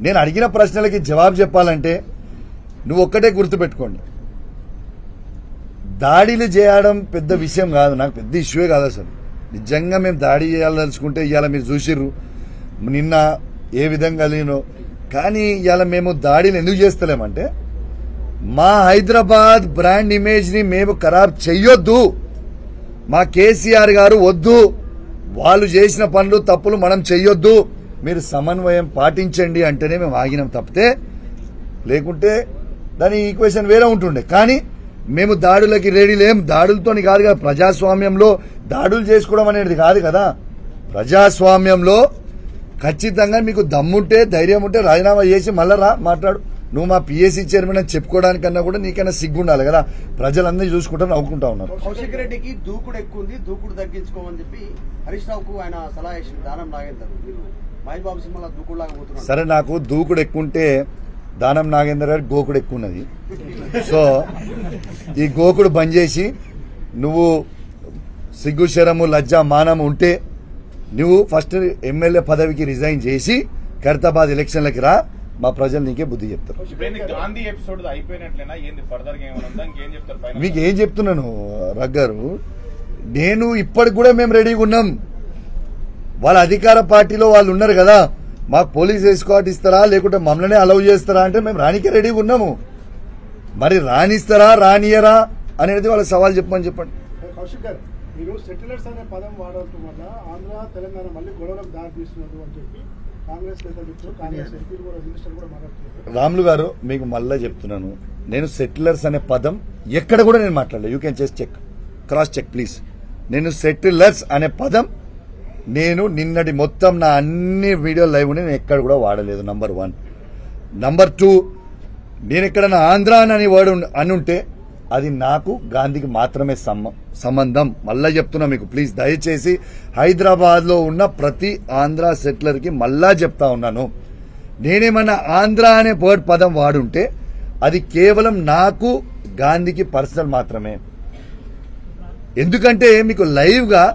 నేను అడిగిన ప్రశ్నలకి జవాబు చెప్పాలంటే నువ్వు ఒక్కటే గుర్తుపెట్టుకోండి, దాడిలు చేయడం పెద్ద విషయం కాదు, నాకు పెద్ద ఇష్యూయే కాదు అసలు. నిజంగా మేము దాడి చేయాలదలుచుకుంటే ఇవాళ మీరు చూసిర్రు నిన్న ఏ విధంగా లేనో. కానీ ఇవాళ మేము దాడిని ఎందుకు చేస్తలేమంటే మా హైదరాబాద్ బ్రాండ్ ఇమేజ్ ని మేము ఖరాబ్ చెయ్యొద్దు, మా కేసీఆర్ గారు వద్దు, వాళ్ళు చేసిన పనులు తప్పులు మనం చెయ్యొద్దు, మీరు సమన్వయం పాటించండి అంటేనే మేము ఆగినాం తప్పితే లేకుంటే దాని ఈక్వేషన్ వేరే ఉంటుండే. కానీ మేము దాడులకి రెడీ లేం, దాడులతోని కాదు కదా, ప్రజాస్వామ్యంలో దాడులు చేసుకోవడం అనేది కాదు కదా. ప్రజాస్వామ్యంలో ఖచ్చితంగా మీకు దమ్ముంటే ధైర్యం ఉంటే రాజీనామా చేసి మళ్ళా రా మాట్లాడు, నువ్వు మా పిఎస్సీ చైర్మన్ అని చెప్పుకోవడానికన్నా కూడా నీకైనా సిగ్గుండాలి కదా. ప్రజలందరూ చూసుకుంటా నవ్వుకుంటా ఉన్నారు. కౌశిక్ రెడ్డికి దూకుడు ఎక్కువ ఉంది, దూకుడు తగ్గించుకోమని చెప్పి హరీష్ రావుకు ఆయన సలహా ఇచ్చిన దానం నాగేందర్, మీరు మహేష్ బాబు సినిమాలో దూకుడులాగా పోతున్నారు. సరే, నాకు దూకుడు ఎక్కువ ఉంటే దానం నాగేందర్ గారి గోకుడు ఎక్కువ ఉన్నది. సో ఈ గోకుడు బంద్ చేసి నువ్వు సిగ్గు శరము లజ్జ మానము ఉంటే నువ్వు ఫస్ట్ ఎమ్మెల్యే పదవికి రిజైన్ చేసి ఖైరతాబాద్ ఎలక్షన్లకి రా, మా ప్రజలు నీకే బుద్ధి చెప్తారు. మీకు ఏం చెప్తున్నాను రగ్గారు, నేను ఇప్పటికి కూడా మేము రెడీగా ఉన్నాం. వాళ్ళ అధికార పార్టీలో వాళ్ళు ఉన్నారు కదా, మాకు పోలీస్ ఎస్కార్ట్ ఇస్తారా లేకుంటే మమ్మల్ని అలౌ చేస్తారా అంటే మేము రానికే రెడీగా ఉన్నాము. మరి రానిస్తారా రానియరా అనేది వాళ్ళ సవాల్ చెప్పమని చెప్పండి. కౌశిక్ గారు, మీరు సెటిలర్స్ అనే పదం వాడటం వల్ల ఆంధ్ర తెలంగాణ మళ్ళీ గొడవలకు దారి తీస్తున్నారు అని చెప్పి కాంగ్రెస్ నేతలు, కాంగ్రెస్ ఎంపీలు కూడా, మినిస్టర్లు కూడా మాట్లాడుతున్నారు. రాములు గారు, మీకు మళ్ళా చెప్తున్నాను, నేను సెటిలర్స్ అనే పదం ఎక్కడ కూడా నేను మాట్లాడలేదు. You can just check, cross check please. నేను సెటిలర్స్ అనే పదం నేను నిన్నటి మొత్తం నా అన్ని వీడియో లైవ్ నేను ఎక్కడ కూడా వాడలేదు. నంబర్ 1. నంబర్ 2, నేను ఎక్కడన్నా ఆంధ్ర అని వర్డ్ అని ఉంటే అది నాకు గాంధీకి మాత్రమే సంబంధం. మళ్ళా చెప్తున్నా మీకు, ప్లీజ్ దయచేసి హైదరాబాద్ లో ఉన్న ప్రతి ఆంధ్ర సెటిలర్ కి మళ్ళా చెప్తా ఉన్నాను, నేనేమన్నా ఆంధ్ర అనే వర్డ్ పదం వాడుంటే అది కేవలం నాకు గాంధీకి పర్సనల్ మాత్రమే. ఎందుకంటే మీకు లైవ్ గా